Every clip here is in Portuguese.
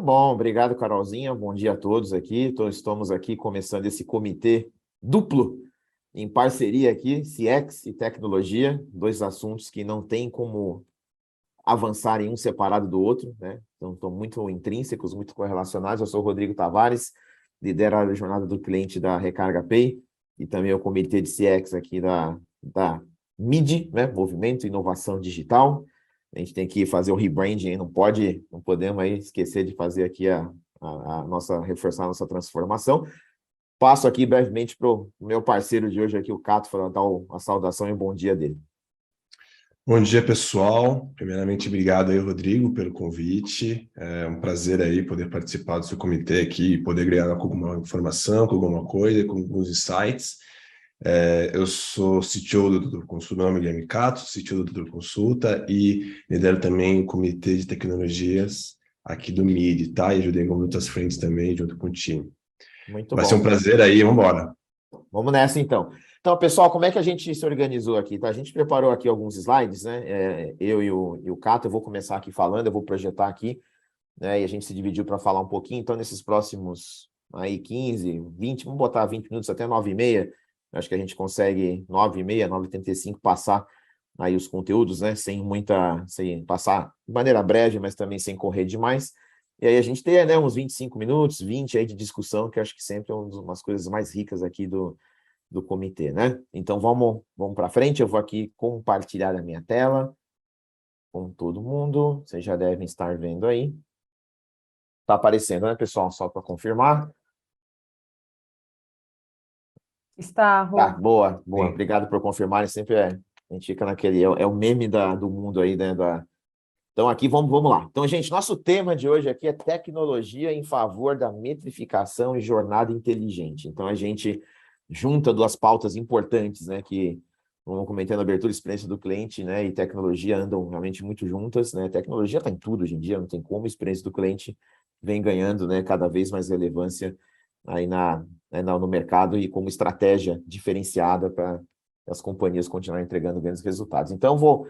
bom, obrigado, Carolzinha. Bom dia a todos aqui. Estamos aqui começando esse comitê duplo em parceria aqui, CX e tecnologia, dois assuntos que não tem como avançar em um separado do outro, né? Então, estão muito intrínsecos, muito correlacionados. Eu sou o Rodrigo Tavares, lidero a jornada do cliente da Recarga Pay e também o comitê de CX aqui da MID, né? Movimento Inovação Digital. A gente tem que fazer o rebranding, não podemos aí esquecer de fazer aqui reforçar a nossa transformação. Passo aqui brevemente para o meu parceiro de hoje aqui, o Cato, para dar a saudação e o bom dia dele. Bom dia, pessoal. Primeiramente, obrigado aí, Rodrigo, pelo convite. É um prazer aí poder participar do seu comitê aqui e poder ganhar com alguma informação, com alguma coisa, com alguns insights. Eu sou CTO do Doutor Consulta, meu nome é Guilherme Cato, CTO do Doutor Consulta e lidero também o comitê de tecnologias aqui do MID, tá? E ajudei com muitas frentes também, junto com o time. Muito Vai ser um bom. prazer aí, vamos embora. Vamos nessa, então. Então, pessoal, como é que a gente se organizou aqui? Tá? A gente preparou aqui alguns slides, né? Eu e o Cato, eu vou começar aqui falando, eu vou projetar aqui, né? E a gente se dividiu para falar um pouquinho. Então, nesses próximos aí 15, 20, vamos botar 20 minutos até 9h30, acho que a gente consegue 9h30, 9h35 passar aí os conteúdos, né? Sem passar de maneira breve, mas também sem correr demais. E aí a gente tem, né, uns 25 minutos, 20 aí de discussão, que eu acho que sempre é umas coisas mais ricas aqui do comitê, né? Então vamos para frente. Eu vou aqui compartilhar a minha tela com todo mundo. Vocês já devem estar vendo aí. Está aparecendo, né, pessoal? Só para confirmar. Está, Tá, Rô. boa. Sim. Obrigado por confirmarem. Sempre a gente fica naquele. É o meme do mundo aí, né? Então, aqui vamos lá. Então, gente, nosso tema de hoje aqui é tecnologia em favor da metrificação e jornada inteligente. Então, a gente junta duas pautas importantes, né? Que, como comentei na abertura, experiência do cliente, né? E tecnologia andam realmente muito juntas, né? Tecnologia está em tudo hoje em dia, não tem como. Experiência do cliente vem ganhando, né? Cada vez mais relevância aí no mercado e como estratégia diferenciada para as companhias continuarem entregando grandes resultados. Então, vou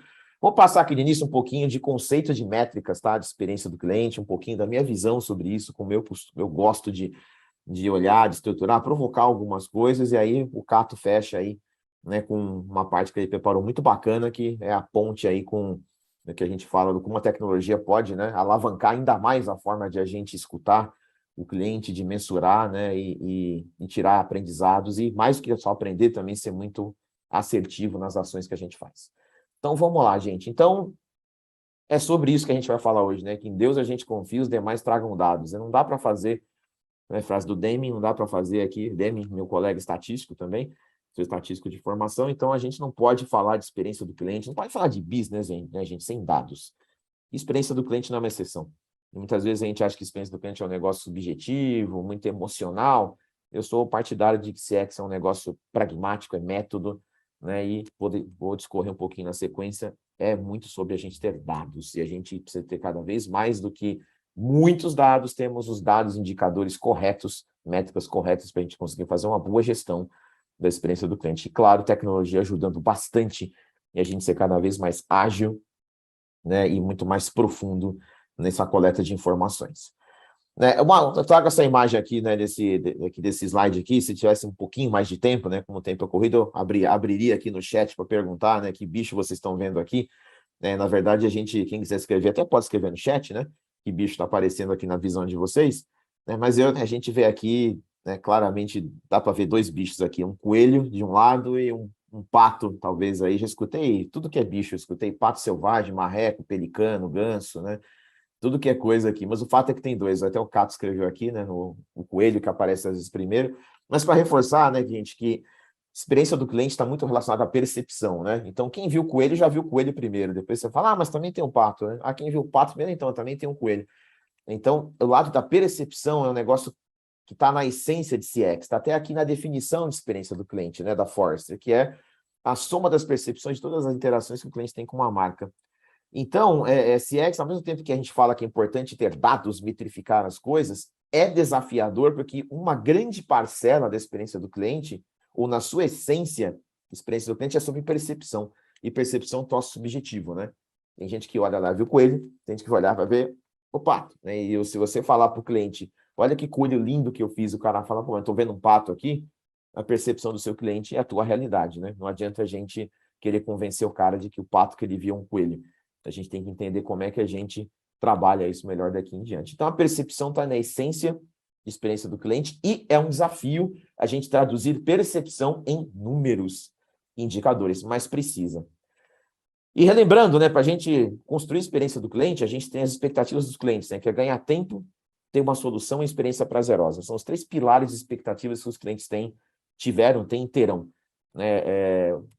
passar aqui no início um pouquinho de conceito de métricas, tá? De experiência do cliente, um pouquinho da minha visão sobre isso, como eu gosto de olhar, de estruturar, provocar algumas coisas, e aí o Cato fecha aí, né, com uma parte que ele preparou muito bacana, que é a ponte aí com o que a gente fala, como a tecnologia pode, né, alavancar ainda mais a forma de a gente escutar o cliente, de mensurar, né, e tirar aprendizados, e mais do que só aprender, também ser muito assertivo nas ações que a gente faz. Então, vamos lá, gente. Então, é sobre isso que a gente vai falar hoje, né? Que em Deus a gente confia, os demais tragam dados. Não dá para fazer, né, frase do Deming, não dá para fazer aqui, Deming, meu colega estatístico também, sou estatístico de formação, então a gente não pode falar de experiência do cliente, não pode falar de business, né, gente, sem dados. Experiência do cliente não é uma exceção. E muitas vezes a gente acha que experiência do cliente é um negócio subjetivo, muito emocional. Eu sou partidário de que CX é um negócio pragmático, é método, né? E vou discorrer um pouquinho na sequência. É muito sobre a gente ter dados, e a gente precisa ter cada vez mais do que muitos dados, temos os dados, indicadores corretos, métricas corretas para a gente conseguir fazer uma boa gestão da experiência do cliente. E, claro, tecnologia ajudando bastante e a gente ser cada vez mais ágil, né, e muito mais profundo nessa coleta de informações. Eu trago essa imagem aqui, né, desse slide aqui. Se tivesse um pouquinho mais de tempo, né, como o tempo é corrido, eu abriria aqui no chat para perguntar, né, que bicho vocês estão vendo aqui. Na verdade, quem quiser escrever, até pode escrever no chat, né, que bicho está aparecendo aqui na visão de vocês, né, mas a gente vê aqui, né, claramente, dá para ver dois bichos aqui, um coelho de um lado e um pato, talvez aí, já escutei tudo que é bicho, eu escutei pato selvagem, marreco, pelicano, ganso, né, tudo que é coisa aqui, mas o fato é que tem dois, até o Cato escreveu aqui, né, o coelho que aparece às vezes primeiro, mas para reforçar, né, gente, que a experiência do cliente está muito relacionada à percepção, né, então quem viu o coelho já viu o coelho primeiro, depois você fala, mas também tem um pato, né, quem viu o pato primeiro, então, também tem um coelho. Então, o lado da percepção é um negócio que está na essência de CX, está até aqui na definição de experiência do cliente, né, da Forrester, que é a soma das percepções de todas as interações que o cliente tem com uma marca. Então, CX, ao mesmo tempo que a gente fala que é importante ter dados, metrificar as coisas, é desafiador porque uma grande parcela da experiência do cliente, ou na sua essência, experiência do cliente é sobre percepção. E percepção é um troço subjetivo, né? Tem gente que olha lá, viu o coelho, tem gente que vai olhar para ver o pato, né? E se você falar para o cliente, olha que coelho lindo que eu fiz, o cara fala, pô, eu estou vendo um pato aqui, a percepção do seu cliente é a tua realidade, né? Não adianta a gente querer convencer o cara de que o pato que ele viu é um coelho. A gente tem que entender como é que a gente trabalha isso melhor daqui em diante. Então, a percepção está na essência de experiência do cliente e é um desafio a gente traduzir percepção em números, indicadores, mas precisa. E relembrando, né, para a gente construir a experiência do cliente, a gente tem as expectativas dos clientes, né, que é ganhar tempo, ter uma solução e experiência prazerosa. São os 3 pilares de expectativas que os clientes tiveram, têm e terão.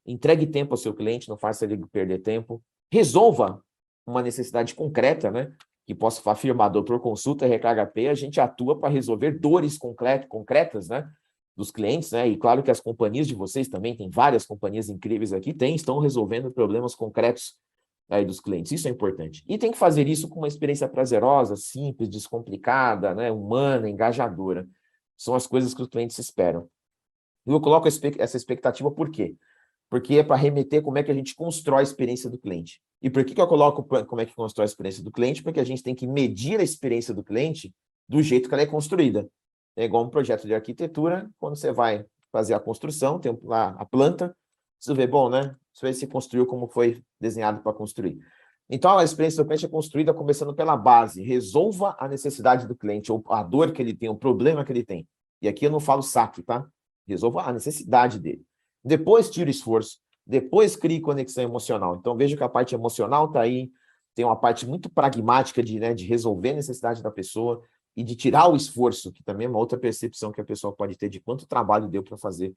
Entregue tempo ao seu cliente, não faça ele perder tempo. Resolva uma necessidade concreta, né, que possa afirmar dor por consulta, recarga P, a gente atua para resolver dores concretas, né, dos clientes, né? E claro que as companhias de vocês também, tem várias companhias incríveis aqui, estão resolvendo problemas concretos aí dos clientes. Isso é importante. E tem que fazer isso com uma experiência prazerosa, simples, descomplicada, né? Humana, engajadora. São as coisas que os clientes esperam. E eu coloco essa expectativa por quê? Porque é para remeter como é que a gente constrói a experiência do cliente. E por que eu coloco como é que constrói a experiência do cliente? Porque a gente tem que medir a experiência do cliente do jeito que ela é construída. É igual um projeto de arquitetura, quando você vai fazer a construção, tem lá a planta, você vê, bom, né? Você vê se construiu como foi desenhado para construir. Então, a experiência do cliente é construída começando pela base. Resolva a necessidade do cliente, ou a dor que ele tem, o problema que ele tem. E aqui eu não falo saque, tá? Resolva a necessidade dele. Depois tira o esforço. Depois crie conexão emocional. Então, veja que a parte emocional está aí. Tem uma parte muito pragmática de resolver a necessidade da pessoa e de tirar o esforço, que também é uma outra percepção que a pessoa pode ter de quanto trabalho deu para fazer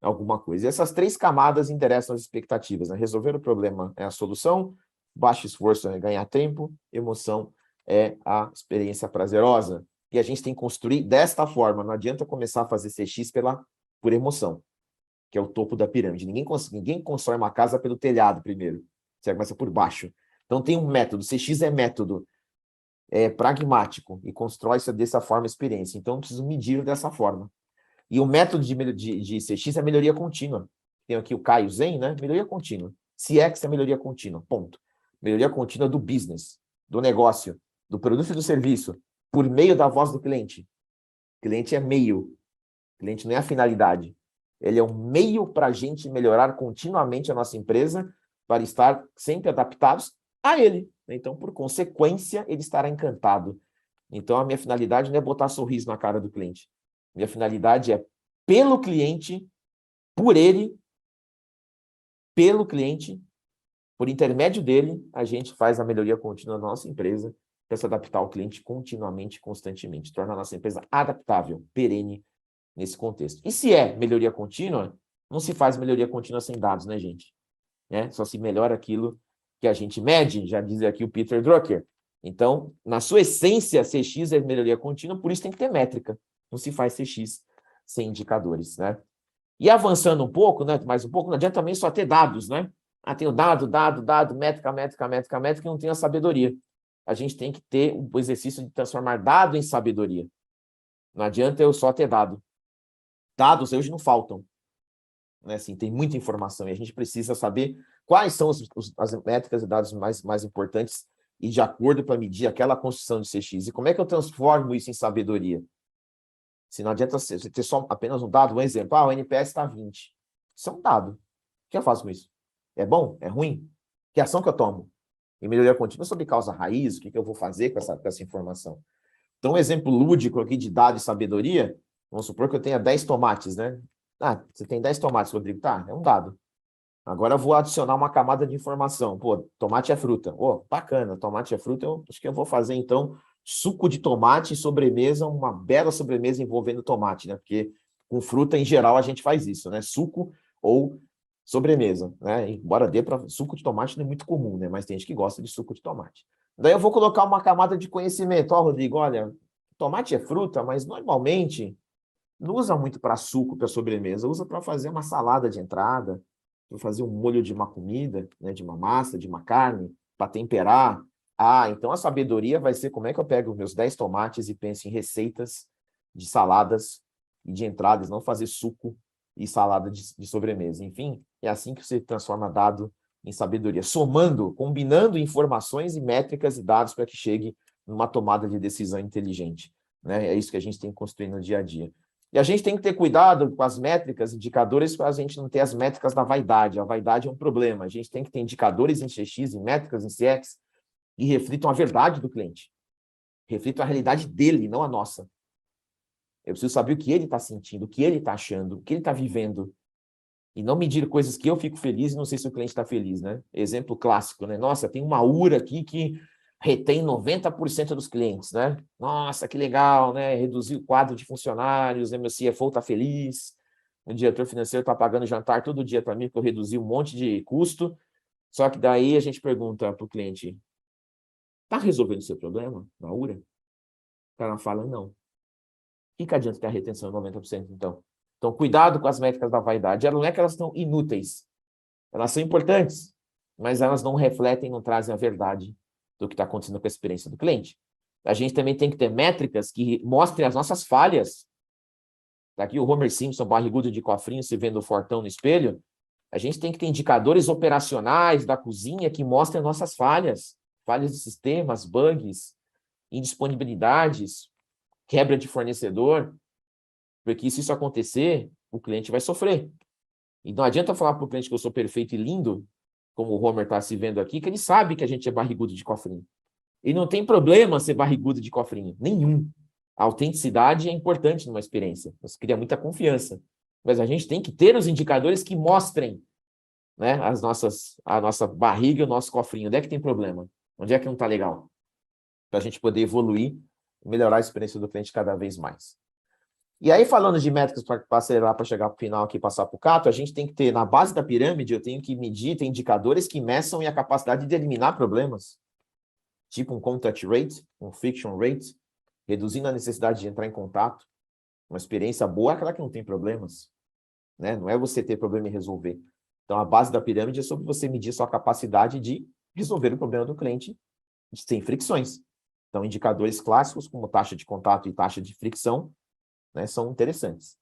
alguma coisa. E essas 3 camadas interessam as expectativas, né? Resolver o problema é a solução, baixo esforço é ganhar tempo, emoção é a experiência prazerosa. E a gente tem que construir desta forma, não adianta começar a fazer CX por emoção, que é o topo da pirâmide. Ninguém constrói uma casa pelo telhado primeiro, você começa por baixo. Então tem um método, CX é método, é pragmático e constrói-se dessa forma a experiência. Então, eu preciso medir dessa forma. E o método de CX é melhoria contínua. Tem aqui o Caio Zen, né? Melhoria contínua. CX é melhoria contínua, ponto. Melhoria contínua do business, do negócio, do produto e do serviço, por meio da voz do cliente. O cliente é meio. O cliente não é a finalidade. Ele é um meio para a gente melhorar continuamente a nossa empresa, para estar sempre adaptados a ele. Então, por consequência, ele estará encantado. Então, a minha finalidade não é botar sorriso na cara do cliente. Minha finalidade é, pelo cliente, por ele, pelo cliente, por intermédio dele, a gente faz a melhoria contínua da nossa empresa para se adaptar ao cliente continuamente, constantemente. Torna a nossa empresa adaptável, perene nesse contexto. E se é melhoria contínua, não se faz melhoria contínua sem dados, né, gente? Só se melhora aquilo que a gente mede, já diz aqui o Peter Drucker. Então, na sua essência, CX é melhoria contínua, por isso tem que ter métrica. Não se faz CX sem indicadores, né? E avançando um pouco, né, mais um pouco, não adianta também só ter dados, né? Tem o dado, métrica, e não tem a sabedoria. A gente tem que ter o exercício de transformar dado em sabedoria. Não adianta eu só ter dado. Dados hoje não faltam. Né? Assim, tem muita informação e a gente precisa saber quais são as métricas e dados mais importantes e de acordo para medir aquela construção de CX. E como é que eu transformo isso em sabedoria? Se não adianta você ter só apenas um dado, um exemplo. O NPS está 20. Isso é um dado. O que eu faço com isso? É bom? É ruim? Que ação que eu tomo? E melhoria contínua sobre causa raiz, o que eu vou fazer com essa informação? Então, um exemplo lúdico aqui de dado e sabedoria, vamos supor que eu tenha 10 tomates, né? Você tem 10 tomates, Rodrigo. Tá, é um dado. Agora eu vou adicionar uma camada de informação. Pô, tomate é fruta. Bacana, tomate é fruta. Eu acho que eu vou fazer, então, suco de tomate e sobremesa, uma bela sobremesa envolvendo tomate, né? Porque com fruta, em geral, a gente faz isso, né? Suco ou sobremesa, né? Embora dê para... Suco de tomate não é muito comum, né? Mas tem gente que gosta de suco de tomate. Daí eu vou colocar uma camada de conhecimento. Rodrigo, olha, tomate é fruta, mas normalmente não usa muito para suco, para sobremesa. Usa para fazer uma salada de entrada, para fazer um molho de uma comida, né? De uma massa, de uma carne, para temperar. Então a sabedoria vai ser como é que eu pego meus 10 tomates e penso em receitas de saladas e de entradas, não fazer suco e salada de sobremesa. Enfim, é assim que você transforma dado em sabedoria, somando, combinando informações e métricas e dados para que chegue numa tomada de decisão inteligente, né? É isso que a gente tem que construir no dia a dia. E a gente tem que ter cuidado com as métricas, indicadores, para a gente não ter as métricas da vaidade. A vaidade é um problema. A gente tem que ter indicadores em CX, em métricas, em CX, que reflitam a verdade do cliente. Reflitam a realidade dele, não a nossa. Eu preciso saber o que ele está sentindo, o que ele está achando, o que ele está vivendo. E não medir coisas que eu fico feliz e não sei se o cliente está feliz, né? Exemplo clássico, né? Nossa, tem uma URA aqui que retém 90% dos clientes, né? Nossa, que legal, né? Reduzir o quadro de funcionários, né? Meu CFO está feliz, o diretor financeiro está pagando jantar todo dia para mim, porque eu reduzi um monte de custo. Só que daí a gente pergunta para o cliente, está resolvendo o seu problema na URA? O cara fala, não. O que adianta ter a retenção de 90%, então? Então, cuidado com as métricas da vaidade. Não é que elas estão inúteis. Elas são importantes, mas elas não refletem, não trazem a verdade do que está acontecendo com a experiência do cliente. A gente também tem que ter métricas que mostrem as nossas falhas. Tá aqui o Homer Simpson, barrigudo de cofrinho, se vendo fortão no espelho. A gente tem que ter indicadores operacionais da cozinha que mostrem as nossas falhas. Falhas de sistemas, bugs, indisponibilidades, quebra de fornecedor. Porque se isso acontecer, o cliente vai sofrer. E não adianta falar para o cliente que eu sou perfeito e lindo, como o Homer está se vendo aqui, que ele sabe que a gente é barrigudo de cofrinho. E não tem problema ser barrigudo de cofrinho, nenhum. A autenticidade é importante numa experiência. Você cria muita confiança. Mas a gente tem que ter os indicadores que mostrem, né, a nossa barriga e o nosso cofrinho. Onde é que tem problema? Onde é que não está legal? Para a gente poder evoluir e melhorar a experiência do cliente cada vez mais. E aí, falando de métricas para acelerar, para chegar para o final aqui e passar para o Cato, a gente tem que ter, na base da pirâmide, eu tenho que medir, tem indicadores que meçam a capacidade de eliminar problemas. Tipo um contact rate, um friction rate, reduzindo a necessidade de entrar em contato. Uma experiência boa é aquela que não tem problemas, né? Não é você ter problema e resolver. Então, a base da pirâmide é sobre você medir sua capacidade de resolver o problema do cliente sem fricções. Então, indicadores clássicos, como taxa de contato e taxa de fricção, né, são interessantes.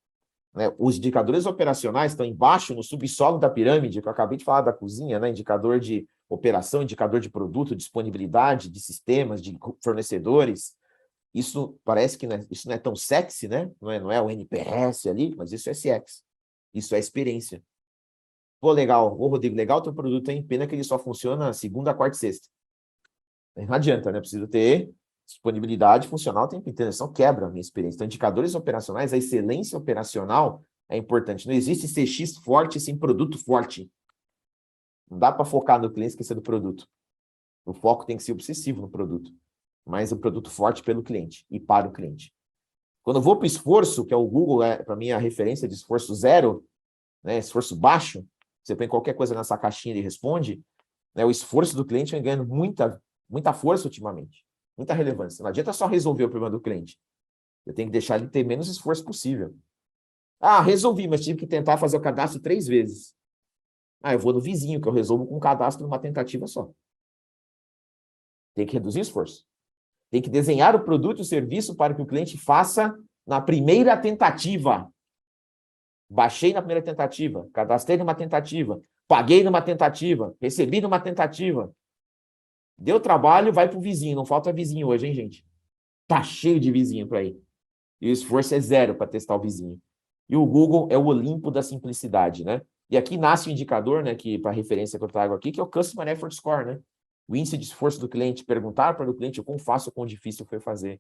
Né? Os indicadores operacionais estão embaixo, no subsolo da pirâmide, que eu acabei de falar da cozinha, né? Indicador de operação, indicador de produto, disponibilidade de sistemas, de fornecedores. Isso parece que isso não é tão sexy, né? Não é o NPS ali, mas isso é CX. Isso é experiência. Pô, legal. Ô, Rodrigo, legal o teu produto, hein? Pena que ele só funciona segunda, quarta e sexta. Não adianta, né? Preciso ter disponibilidade funcional o tempo inteiro, senão quebra a minha experiência. Então, indicadores operacionais, a excelência operacional é importante. Não existe CX forte sem produto forte. Não dá para focar no cliente e esquecer do produto. O foco tem que ser obsessivo no produto, mas o produto forte pelo cliente e para o cliente. Quando eu vou para o esforço, que é o Google, para mim a referência de esforço zero, né, esforço baixo, você põe qualquer coisa nessa caixinha e responde, né, o esforço do cliente vem ganhando muita força ultimamente. Muita relevância. Não adianta só resolver o problema do cliente. Eu tenho que deixar ele ter menos esforço possível. Ah, resolvi, mas tive que tentar fazer o cadastro 3 vezes. Ah, eu vou no vizinho, que eu resolvo com um cadastro numa tentativa só. Tem que reduzir o esforço. Tem que desenhar o produto e o serviço para que o cliente faça na primeira tentativa. Baixei na primeira tentativa, cadastrei numa tentativa, paguei numa tentativa, recebi numa tentativa. Deu trabalho, vai para o vizinho. Não falta vizinho hoje, hein, gente? Tá cheio de vizinho para ir. E o esforço é zero para testar o vizinho. E o Google é o Olimpo da simplicidade, né? E aqui nasce o indicador, né, que para a referência que eu trago aqui, que é o Customer Effort Score, né? O índice de esforço do cliente, perguntar para o cliente o quão fácil ou quão difícil foi fazer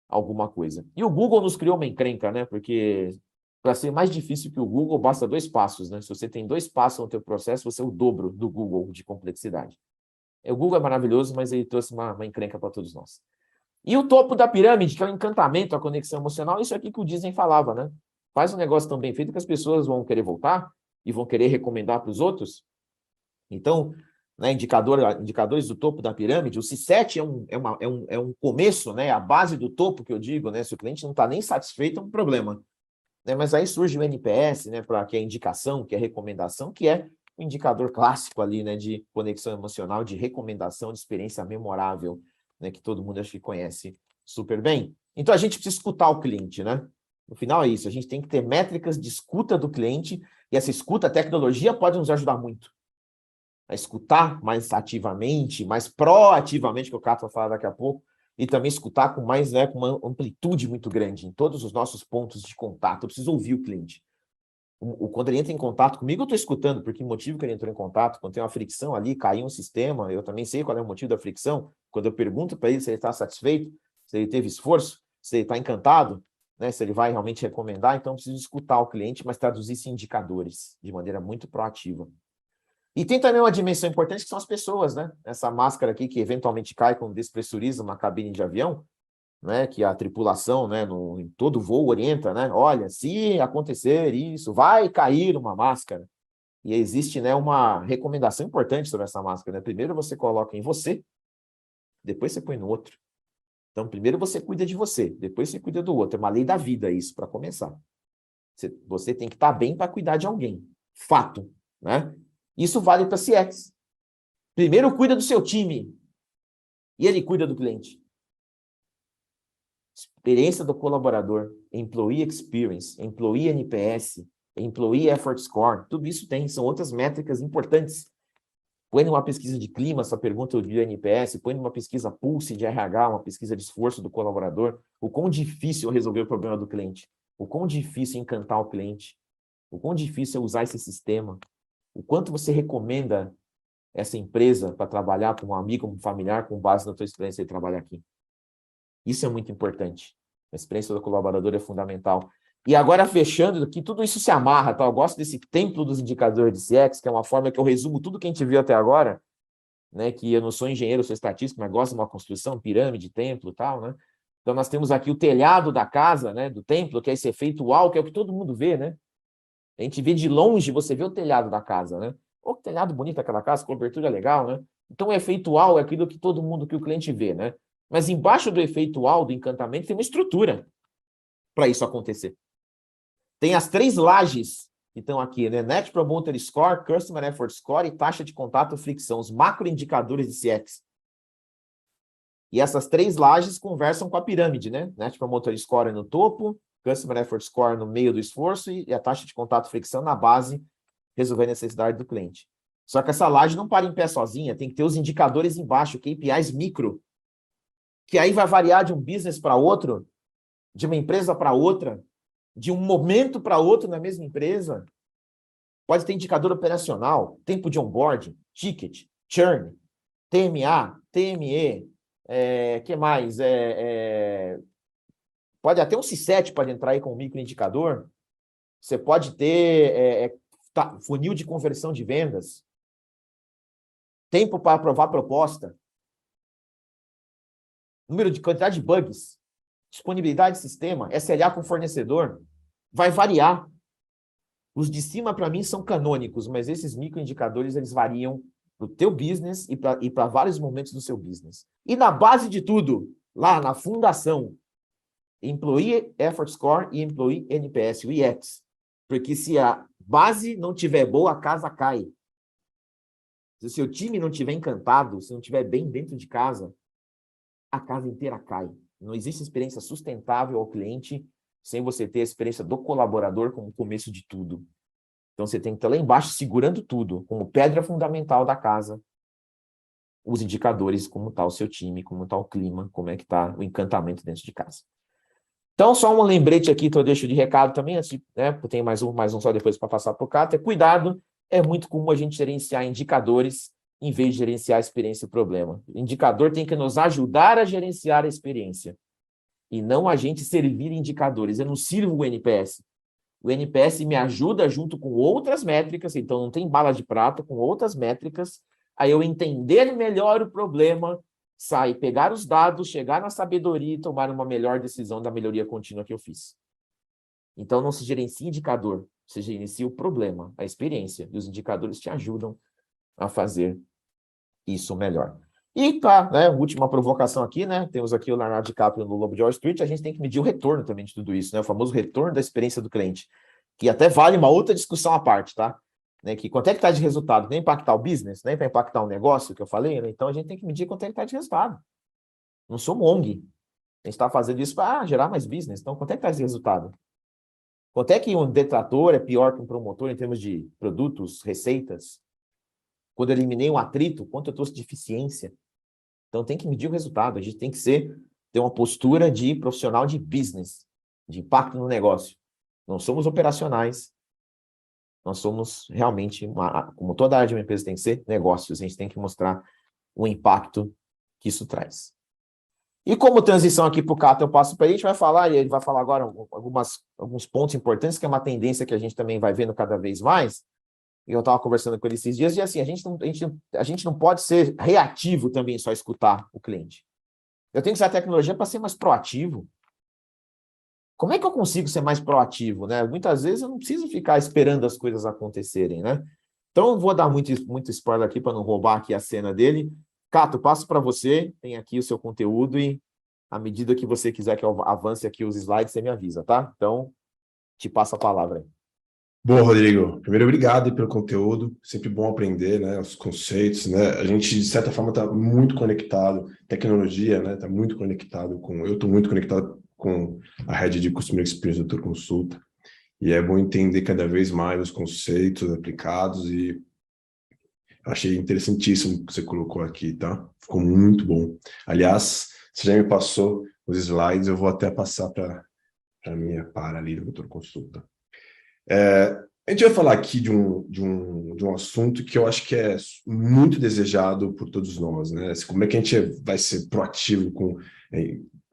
alguma coisa. E o Google nos criou uma encrenca, né? Porque para ser mais difícil que o Google, basta 2 passos, né? Se você tem 2 passos no teu processo, você é o dobro do Google de complexidade. O Google é maravilhoso, mas ele trouxe uma encrenca para todos nós. E o topo da pirâmide, que é o encantamento, a conexão emocional, isso aqui que o Disney falava, né? Faz um negócio tão bem feito que as pessoas vão querer voltar e vão querer recomendar para os outros. Então, né, indicadores do topo da pirâmide, o C7 é um começo, né? A base do topo que eu digo, né? Se o cliente não está nem satisfeito, é um problema. Né? Mas aí surge o NPS, né? Que é indicação, que é recomendação, que é um indicador clássico ali, né? De conexão emocional, de recomendação, de experiência memorável, né? Que todo mundo acho que conhece super bem. Então, a gente precisa escutar o cliente, né? No final é isso, a gente tem que ter métricas de escuta do cliente, e essa escuta, a tecnologia pode nos ajudar muito a escutar mais ativamente, mais proativamente, que o Cato vai falar daqui a pouco, e também escutar com mais, né, com uma amplitude muito grande em todos os nossos pontos de contato. Eu preciso ouvir o cliente. Quando ele entra em contato comigo, eu estou escutando, porque o motivo que ele entrou em contato, quando tem uma fricção ali, caiu um sistema, eu também sei qual é o motivo da fricção. Quando eu pergunto para ele se ele está satisfeito, se ele teve esforço, se ele está encantado, né, se ele vai realmente recomendar, então eu preciso escutar o cliente, mas traduzir isso em indicadores, de maneira muito proativa. E tem também uma dimensão importante que são as pessoas, né? Essa máscara aqui que eventualmente cai quando despressuriza uma cabine de avião, né, que a tripulação, né, em todo voo orienta, né, olha, se acontecer isso, vai cair uma máscara. E existe, né, uma recomendação importante sobre essa máscara, né? Primeiro você coloca em você, depois você põe no outro. Então, primeiro você cuida de você, depois você cuida do outro. É uma lei da vida isso, para começar. Você tem que estar bem para cuidar de alguém. Fato, né? Isso vale para CX. Primeiro cuida do seu time e ele cuida do cliente. Experiência do colaborador, Employee Experience, Employee NPS, Employee Effort Score, tudo isso são outras métricas importantes. Põe numa pesquisa de clima essa pergunta do NPS, põe numa pesquisa Pulse de RH, uma pesquisa de esforço do colaborador, o quão difícil é resolver o problema do cliente, o quão difícil é encantar o cliente, o quão difícil é usar esse sistema, o quanto você recomenda essa empresa para trabalhar com um amigo, um familiar, com base na tua experiência de trabalhar aqui. Isso é muito importante. A experiência do colaborador é fundamental. E agora, fechando aqui, tudo isso se amarra, tá? Eu gosto desse templo dos indicadores de CX, que é uma forma que eu resumo tudo que a gente viu até agora, né? Que eu não sou engenheiro, eu sou estatístico, mas gosto de uma construção, pirâmide, templo e tal, né? Então, nós temos aqui o telhado da casa, né? Do templo, que é esse efeito uau, que é o que todo mundo vê, né? A gente vê de longe, você vê o telhado da casa, né? Ô, que telhado bonito aquela casa, cobertura legal, né? Então, o efeito uau é aquilo que todo mundo, que o cliente vê, né? Mas embaixo do efeito uau, do encantamento, tem uma estrutura para isso acontecer. Tem as 3 lajes que estão aqui, né? Net Promoter Score, Customer Effort Score e taxa de contato fricção, os macroindicadores de CX. E essas 3 lajes conversam com a pirâmide, né? Net Promoter Score no topo, Customer Effort Score no meio do esforço e a taxa de contato fricção na base, resolver a necessidade do cliente. Só que essa laje não para em pé sozinha, tem que ter os indicadores embaixo, KPIs micro, que aí vai variar de um business para outro, de uma empresa para outra, de um momento para outro na mesma empresa. Pode ter indicador operacional, tempo de onboarding, ticket, churn, TMA, TME, que mais? Pode até um C7 pode entrar aí com um microindicador. Você pode ter funil de conversão de vendas, tempo para aprovar proposta, número de quantidade de bugs, disponibilidade de sistema, SLA com fornecedor, vai variar. Os de cima, para mim, são canônicos, mas esses microindicadores, eles variam para o teu business e para vários momentos do seu business. E na base de tudo, lá na fundação, Employee Effort Score e Employee NPS, o EX. Porque se a base não tiver boa, a casa cai. Se o seu time não estiver encantado, se não estiver bem dentro de casa, a casa inteira cai. Não existe experiência sustentável ao cliente sem você ter a experiência do colaborador como começo de tudo. Então, você tem que estar lá embaixo segurando tudo, como pedra fundamental da casa, os indicadores, como está o seu time, como está o clima, como é que está o encantamento dentro de casa. Então, só um lembrete aqui que eu deixo de recado também, antes de, né, tem mais um só depois para passar para o Cato, cuidado, é muito comum a gente gerenciar indicadores em vez de gerenciar a experiência e o problema. O indicador tem que nos ajudar a gerenciar a experiência e não a gente servir indicadores. Eu não sirvo o NPS. O NPS me ajuda junto com outras métricas, então não tem bala de prata, com outras métricas, a eu entender melhor o problema, pegar os dados, chegar na sabedoria e tomar uma melhor decisão da melhoria contínua que eu fiz. Então não se gerencia indicador, se gerencia o problema, a experiência, e os indicadores te ajudam a fazer isso melhor. E tá, né, última provocação aqui, né, temos aqui o Leonardo DiCaprio no Lobo de Wall Street, a gente tem que medir o retorno também de tudo isso, né, o famoso retorno da experiência do cliente, que até vale uma outra discussão à parte, tá? Né, que quanto é que está de resultado, nem impactar o business, nem para impactar o negócio que eu falei, né? Então a gente tem que medir quanto é que está de resultado. Não sou um ONG, a gente está fazendo isso para gerar mais business, então quanto é que está de resultado? Quanto é que um detrator é pior que um promotor em termos de produtos, receitas? Quando eu eliminei um atrito, quanto eu trouxe de eficiência? Então tem que medir o resultado, a gente tem que ser ter uma postura de profissional de business, de impacto no negócio. Não somos operacionais, nós somos realmente, como toda área de uma empresa tem que ser, negócios. A gente tem que mostrar o impacto que isso traz. E como transição aqui para o Cato, eu passo para ele, a gente vai falar, e ele vai falar agora alguns pontos importantes, que é uma tendência que a gente também vai vendo cada vez mais. E eu estava conversando com ele esses dias, e assim, a gente não pode ser reativo também, só escutar o cliente. Eu tenho que usar a tecnologia para ser mais proativo. Como é que eu consigo ser mais proativo, né? Muitas vezes eu não preciso ficar esperando as coisas acontecerem, né? Então, eu vou dar muito spoiler aqui para não roubar aqui a cena dele. Cato, passo para você, tem aqui o seu conteúdo e à medida que você quiser que eu avance aqui os slides, você me avisa, tá? Então, te passo a palavra aí. Bom, Rodrigo, primeiro, obrigado aí pelo conteúdo. Sempre bom aprender, né, os conceitos, né? A gente, de certa forma, está muito conectado. Tecnologia, né? Está muito conectado com... Eu estou muito conectado com a rede de Customer Experience do Doutor Consulta. E é bom entender cada vez mais os conceitos aplicados e achei interessantíssimo o que você colocou aqui, tá? Ficou muito bom. Aliás, você já me passou os slides, eu vou até passar para a minha ali do Doutor Consulta. A gente vai falar aqui de um assunto que eu acho que é muito desejado por todos nós, né? Como é que a gente vai ser proativo com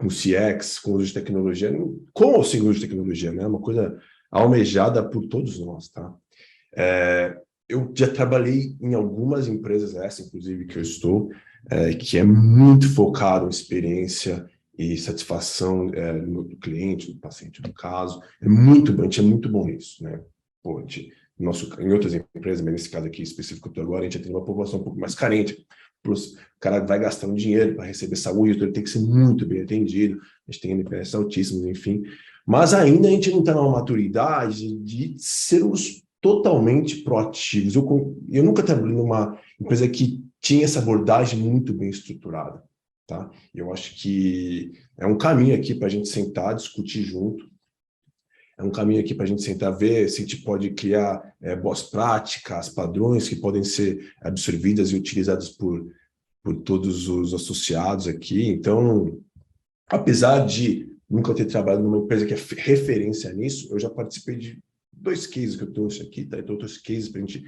CX, com o uso de tecnologia, com ou sem uso de tecnologia, né? Uma coisa almejada por todos nós, tá? Eu já trabalhei em algumas empresas, essa inclusive que eu estou, que é muito focado em experiência e satisfação do cliente, do paciente, no caso. É muito bom, a gente é muito bom nisso, né? Pô, em outras empresas, mas nesse caso aqui específico que eu estou agora, a gente tem uma população um pouco mais carente. O cara vai gastando dinheiro para receber saúde, então ele tem que ser muito bem atendido. A gente tem NPS altíssimos, enfim. Mas ainda a gente não está numa maturidade de sermos totalmente proativos. Eu nunca trabalhei numa empresa que tinha essa abordagem muito bem estruturada, tá? Eu acho que é um caminho aqui para a gente sentar, discutir junto. É um caminho aqui para a gente sentar, ver se a gente pode criar boas práticas, padrões que podem ser absorvidas e utilizadas por todos os associados aqui. Então, apesar de nunca ter trabalhado numa empresa que é referência nisso, eu já participei de 2 cases que eu trouxe aqui, tá? Então, outros cases para a gente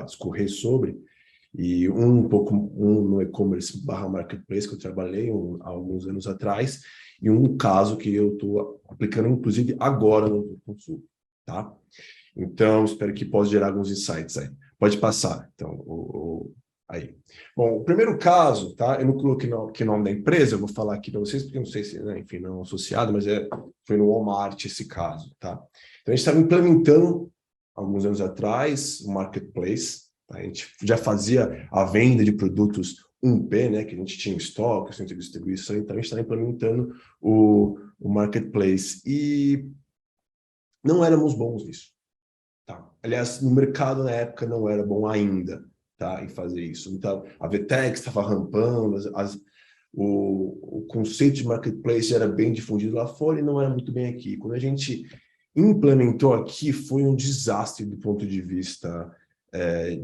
discorrer sobre. E um no e-commerce /marketplace que eu trabalhei há alguns anos atrás, e um caso que eu estou aplicando, inclusive, agora no consulta, tá? Então, espero que possa gerar alguns insights aí. Pode passar, então, aí. Bom, o primeiro caso, tá? Eu não coloquei aqui o nome da empresa, eu vou falar aqui para vocês, porque eu não sei se, né, enfim, não é associado, mas foi no Walmart esse caso, tá? Então, a gente estava implementando, alguns anos atrás, o Marketplace. A gente já fazia a venda de produtos 1P, né, que a gente tinha em estoque, centro de distribuição, então a gente estava implementando o Marketplace. E não éramos bons nisso. Tá? Aliás, no mercado na época não era bom ainda, tá, em fazer isso. Então, a VTEX estava rampando, o conceito de marketplace era bem difundido lá fora e não era muito bem aqui. Quando a gente implementou aqui, foi um desastre do ponto de vista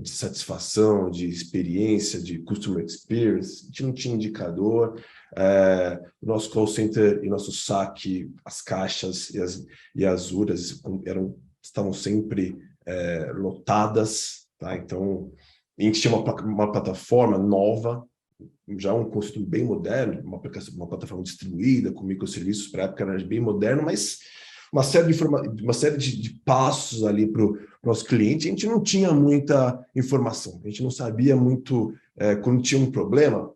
de satisfação, de experiência, de customer experience. A gente não tinha indicador. O nosso call center e nosso saque, as caixas e as URAs estavam sempre lotadas, tá? Então, a gente tinha uma plataforma nova, já um conceito bem moderno, uma plataforma distribuída, com microserviços, para a época era bem moderno, mas uma série de passos ali para o nosso cliente, a gente não tinha muita informação, a gente não sabia muito quando tinha um problema,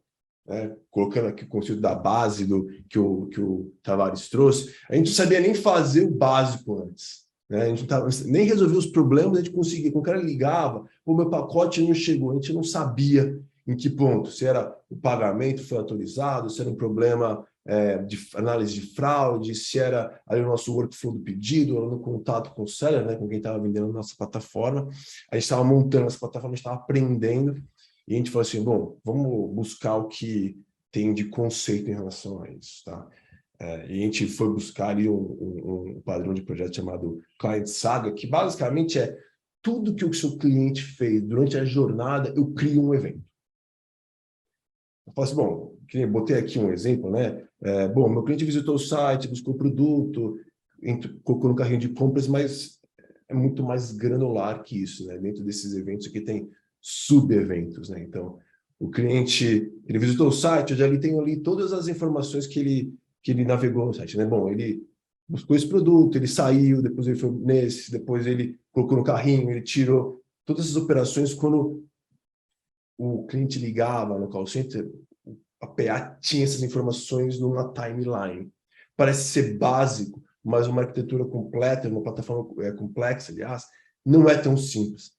colocando aqui o conceito da base que o Tavares trouxe, a gente não sabia nem fazer o básico antes. A gente nem resolvia os problemas, a gente conseguia. Quando o cara ligava, o meu pacote não chegou, a gente não sabia em que ponto, se era o pagamento foi autorizado, se era um problema de análise de fraude, se era ali o nosso workflow do pedido, ou no contato com o seller, né, com quem estava vendendo a nossa plataforma. A gente estava montando essa plataforma, a gente estava aprendendo, e a gente falou assim, bom, vamos buscar o que tem de conceito em relação a isso, tá? E a gente foi buscar ali um padrão de projeto chamado Client Saga, que basicamente é tudo que o seu cliente fez durante a jornada, eu crio um evento. Eu falo assim, bom, que eu botei aqui um exemplo, né? Bom, meu cliente visitou o site, buscou o produto, colocou no carrinho de compras, mas é muito mais granular que isso, né? Dentro desses eventos aqui tem sub-eventos, né? Então, o cliente, ele visitou o site, eu já tenho ali todas as informações que ele navegou no site, né? Bom, ele buscou esse produto, ele saiu, depois ele foi nesse, depois ele colocou no carrinho, ele tirou todas essas operações quando o cliente ligava no call center, a PA tinha essas informações numa timeline. Parece ser básico, mas uma arquitetura completa, uma plataforma complexa, aliás, não é tão simples.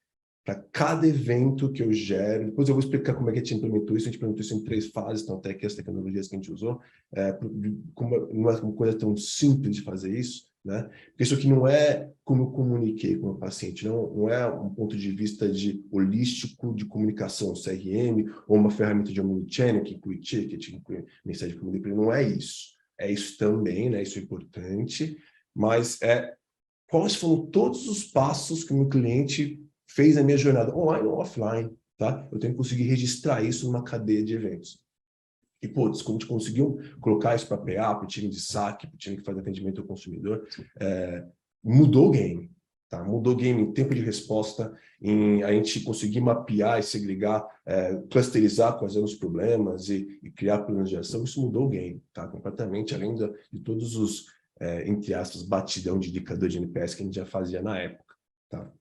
Para cada evento que eu gero, depois eu vou explicar como é que a gente implementou isso. A gente implementou isso em 3 fases, então até que as tecnologias que a gente usou, não é uma coisa tão simples de fazer isso, né? Porque isso aqui não é como eu comuniquei com o paciente, não é um ponto de vista de holístico de comunicação, CRM, ou uma ferramenta de omnichannel que inclui ticket, que inclui mensagem de comunicação, não é isso. É isso também, né? Isso é importante, mas quais foram todos os passos que o meu cliente fez na minha jornada, online ou offline, tá? Eu tenho que conseguir registrar isso numa cadeia de eventos. E, putz, como a gente conseguiu colocar isso para PA, para o time de saque, para o time que faz atendimento ao consumidor, mudou o game, tá? Mudou o game em tempo de resposta, em a gente conseguir mapear e segregar, clusterizar quais eram os problemas e criar planos de ação. Isso mudou o game, tá? Completamente, além de todos os, entre aspas, batidão de indicador de NPS que a gente já fazia na época, tá?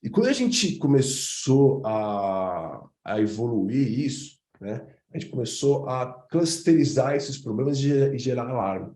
E quando a gente começou a evoluir isso, né, a gente começou a clusterizar esses problemas e gerar alarme.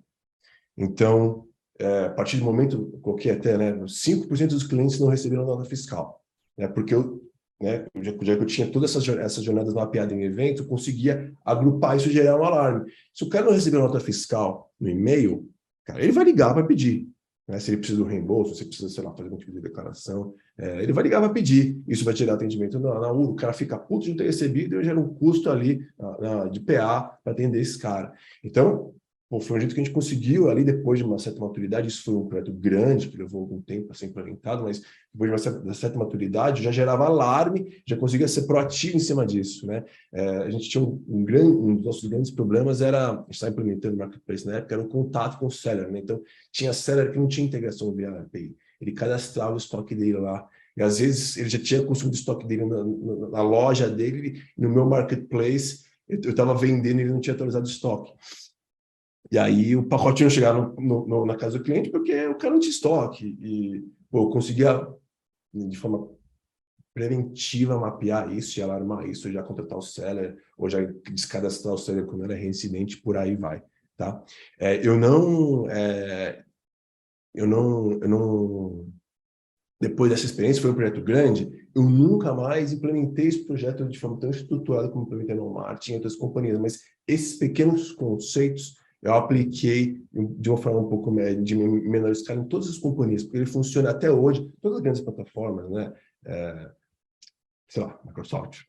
Então, a partir do momento, eu coloquei até, né, 5% dos clientes não receberam nota fiscal, né, porque já que eu tinha todas essas jornadas mapeadas em evento, eu conseguia agrupar isso e gerar um alarme. Se o cara não recebeu nota fiscal no e-mail, cara, ele vai ligar para pedir. Né? Se ele precisa do reembolso, se ele precisa, sei lá, fazer algum tipo de declaração, ele vai ligar para pedir. Isso vai tirar atendimento na URA, o cara fica puto de não ter recebido e gera um custo ali de PA para atender esse cara. Então, foi um jeito que a gente conseguiu ali, depois de uma certa maturidade, isso foi um projeto grande, que levou algum tempo a ser implementado, mas depois de uma certa maturidade, já gerava alarme, já conseguia ser proativo em cima disso, né? A gente tinha um dos nossos grandes problemas era, a gente estava implementando o Marketplace na época, era o contato com o seller, né? Então, tinha seller que não tinha integração via API, ele cadastrava o estoque dele lá, e às vezes ele já tinha consumido o estoque dele na loja dele, no meu Marketplace, eu estava vendendo e ele não tinha atualizado o estoque. E aí o pacote não chegava na casa do cliente porque o cara não tinha estoque. E eu conseguia, de forma preventiva, mapear isso e alarmar isso, já contratar o seller, ou já descadastrar o seller quando era reincidente, por aí vai. Tá? Depois dessa experiência, foi um projeto grande, eu nunca mais implementei esse projeto de forma tão estruturada como implementei no Walmart e em outras companhias, mas esses pequenos conceitos eu apliquei de uma forma um pouco de menor escala em todas as companhias, porque ele funciona até hoje, todas as grandes plataformas, né? Sei lá, Microsoft,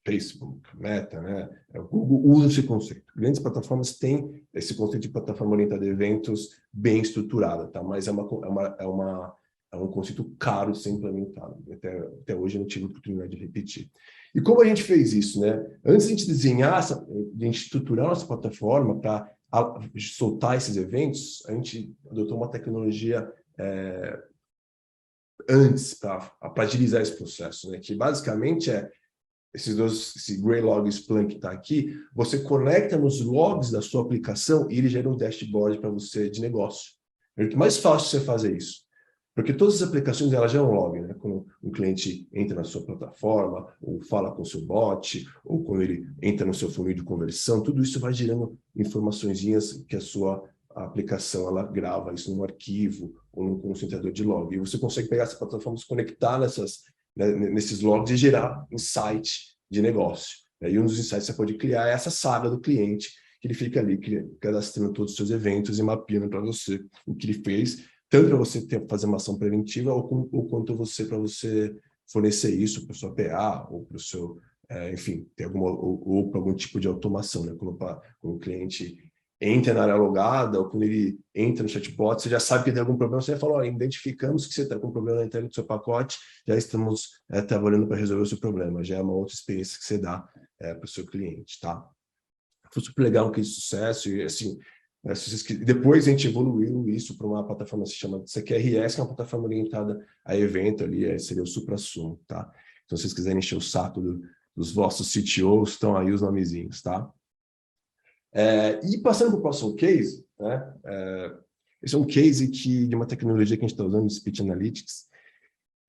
Facebook, Meta, né? O Google usa esse conceito. Grandes plataformas têm esse conceito de plataforma orientada a eventos bem estruturada, tá? Mas é um conceito caro de ser implementado. Até hoje eu não tive a oportunidade de repetir. E como a gente fez isso, né? Antes de a gente desenhar, de a gente estruturar nossa plataforma para soltar esses eventos, a gente adotou uma tecnologia antes para agilizar esse processo, né? Que basicamente esse Greylog Splunk que está aqui, você conecta nos logs da sua aplicação e ele gera um dashboard para você de negócio. É muito mais fácil você fazer isso. Porque todas as aplicações elas geram log, né? Quando um cliente entra na sua plataforma, ou fala com o seu bot, ou quando ele entra no seu funil de conversão, tudo isso vai gerando informaçõezinhas que a sua aplicação ela grava isso num arquivo ou num concentrador de log. E você consegue pegar essa plataforma, se conectar nesses logs e gerar insight de negócio. E um dos insights que você pode criar é essa saga do cliente, que ele fica ali cadastrando todos os seus eventos e mapeando para você o que ele fez, tanto para você fazer uma ação preventiva ou quanto para você fornecer isso para o seu PA ou para o seu, enfim, ter ou para algum tipo de automação, né? Quando o cliente entra na área logada ou quando ele entra no chatbot, você já sabe que tem algum problema, você já fala, identificamos que você está com problema na entrega do seu pacote, já estamos trabalhando para resolver o seu problema, já é uma outra experiência que você dá para o seu cliente, tá? foi super legal, um case de sucesso, e assim, depois a gente evoluiu isso para uma plataforma que se chama CQRS, que é uma plataforma orientada a evento ali, seria o supra-sumo, tá? Então, se vocês quiserem encher o saco dos vossos CTOs, estão aí os nomezinhos, tá? E passando para o próximo case, né? Esse é um case de uma tecnologia que a gente está usando, Speech Analytics,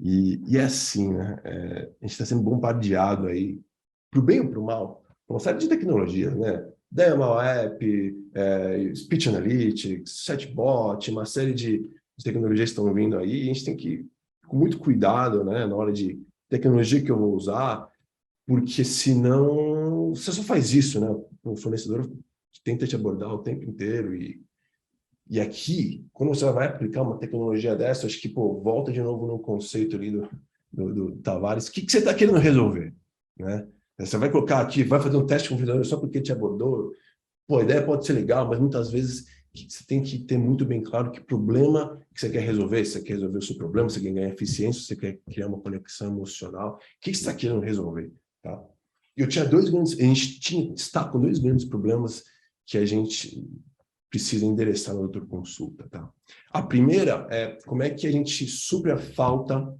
e é assim, né? A gente está sendo bombardeado aí, para o bem ou para o mal, por uma série de tecnologias, né? Demo App, Speech Analytics, Chatbot, uma série de tecnologias que estão vindo aí, e a gente tem que ir com muito cuidado, né, na hora de tecnologia que eu vou usar, porque senão você só faz isso, né? O fornecedor tenta te abordar o tempo inteiro e aqui, quando você vai aplicar uma tecnologia dessa, acho que, volta de novo no conceito ali do Tavares, o que você está querendo resolver, né? Você vai colocar aqui, vai fazer um teste com o vendedor só porque te abordou. A ideia pode ser legal, mas muitas vezes você tem que ter muito bem claro que problema que você quer resolver. Se você quer resolver o seu problema, você quer ganhar eficiência, você quer criar uma conexão emocional. O que você está querendo resolver, tá? Eu tinha a gente está com dois grandes problemas que a gente precisa endereçar na doutor consulta, tá? A primeira é como é que a gente supre a falta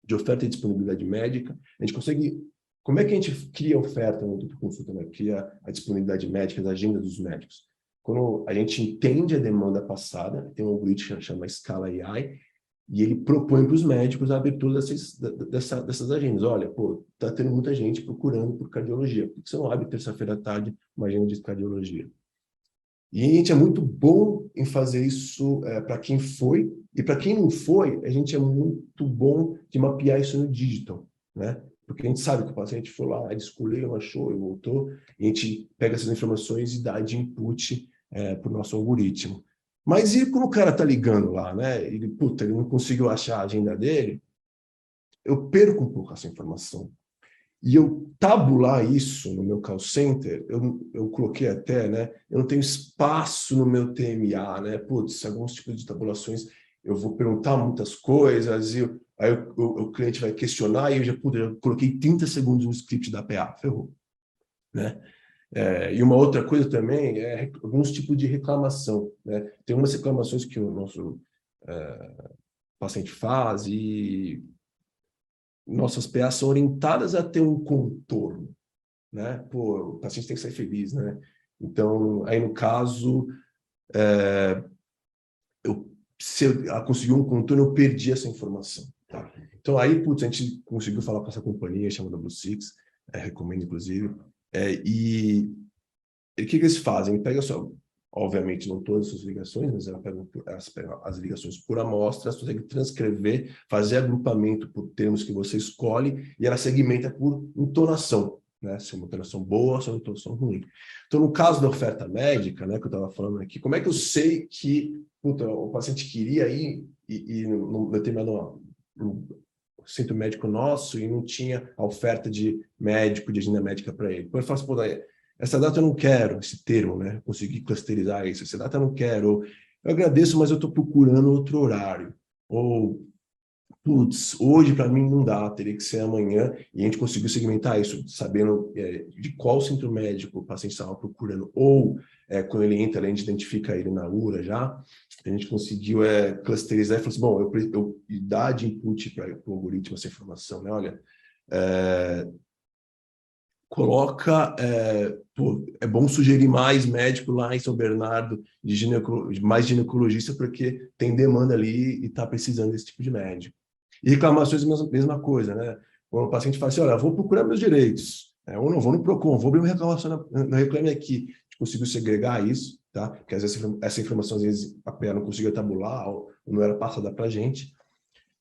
de oferta e disponibilidade médica. A gente consegue... Como é que a gente cria oferta no doutor consulta, né? Cria a disponibilidade médica, a agenda dos médicos? Quando a gente entende a demanda passada, tem um algoritmo que chama Scala AI, e ele propõe para os médicos a abertura dessas agendas. Olha, tá tendo muita gente procurando por cardiologia. Por que você não abre terça-feira à tarde uma agenda de cardiologia? E a gente é muito bom em fazer isso para quem foi, e para quem não foi, a gente é muito bom de mapear isso no digital, né? Porque a gente sabe que o paciente foi lá, ele escolheu, achou, ele voltou, e a gente pega essas informações e dá de input para o nosso algoritmo. Mas e quando o cara está ligando lá, né? Ele não conseguiu achar a agenda dele, eu perco um pouco essa informação. E eu tabular isso no meu call center, eu coloquei até, né? Eu não tenho espaço no meu TMA, né? Alguns tipos de tabulações eu vou perguntar muitas coisas, aí o cliente vai questionar, e eu já coloquei 30 segundos no script da PA, ferrou, né? E uma outra coisa também é alguns tipos de reclamação, né? Tem umas reclamações que o nosso paciente faz e nossas PAs são orientadas a ter um contorno, né? O paciente tem que ser feliz, né? Então, aí no caso, se eu conseguir um contorno, eu perdi essa informação, tá? Então, aí, a gente conseguiu falar com essa companhia chamada Blue Six, recomendo, inclusive, e o que eles fazem? Ele pega só, obviamente, não todas as suas ligações, mas elas pegam as ligações por amostra, elas conseguem transcrever, fazer agrupamento por termos que você escolhe, e ela segmenta por entonação, né? Se é uma entonação boa, se é uma entonação ruim. Então, no caso da oferta médica, né, que eu estava falando aqui, como é que eu sei que o paciente queria ir e num determinado centro médico nosso e não tinha a oferta de médico, de agenda médica para ele? Então, eu faço, essa data eu não quero, esse termo, né? Consegui clusterizar isso. Essa data eu não quero. Eu agradeço, mas eu estou procurando outro horário. Ou, hoje para mim não dá, teria que ser amanhã. E a gente conseguiu segmentar isso, sabendo de qual centro médico o paciente estava procurando. Ou, quando ele entra, a gente identifica ele na URA já. A gente conseguiu clusterizar e falou assim, bom, eu dar de input para o algoritmo essa informação, né? Olha, coloca, é bom sugerir mais médico lá em São Bernardo, mais ginecologista, porque tem demanda ali e está precisando desse tipo de médico. E reclamações, mesma coisa, né? Quando o paciente fala assim, olha, vou procurar meus direitos, ou não, vou no PROCON, vou abrir uma reclamação no Reclame Aqui. A gente conseguiu segregar isso, tá? Porque às vezes essa informação, às vezes, a PA não conseguia tabular, ou não era passada para a gente.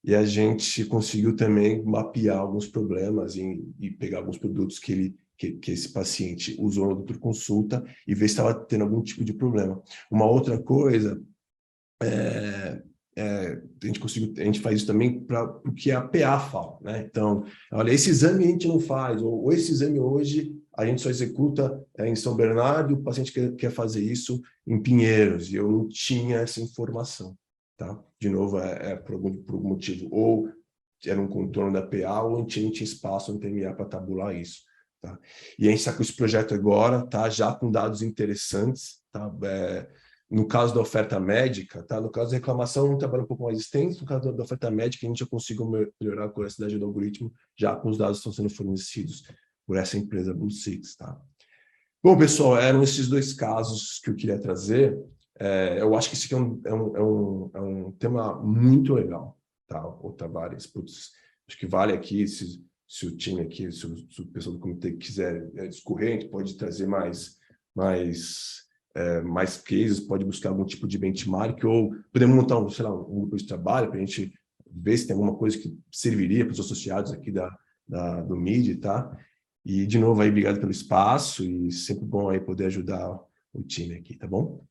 E a gente conseguiu também mapear alguns problemas e pegar alguns produtos que esse paciente usou na doutor consulta e ver se estava tendo algum tipo de problema. Uma outra coisa, a gente faz isso também para o que a PA fala, né? Então, olha, esse exame a gente não faz, ou esse exame hoje a gente só executa em São Bernardo, o paciente quer fazer isso em Pinheiros, e eu não tinha essa informação. Tá? De novo, por algum motivo, ou era um contorno da PA, ou a gente tinha espaço no TMA para tabular isso. tá? E a gente está com esse projeto agora, tá? Já com dados interessantes, tá? No caso da oferta médica, tá? No caso da reclamação, um trabalho um pouco mais extenso. No caso da oferta médica, a gente já conseguiu melhorar a curiosidade do algoritmo, já com os dados que estão sendo fornecidos por essa empresa Blue Six, tá? Bom, pessoal, eram esses dois casos que eu queria trazer. Eu acho que esse aqui é um tema muito legal, tá? O Tavares, putz, acho que vale aqui, se o time aqui, se o pessoal do comitê quiser discorrer, a gente pode trazer mais cases, pode buscar algum tipo de benchmark, ou podemos montar um grupo de trabalho para a gente ver se tem alguma coisa que serviria para os associados aqui do MIDI, tá? E, de novo, aí, obrigado pelo espaço e sempre bom aí poder ajudar o time aqui, tá bom?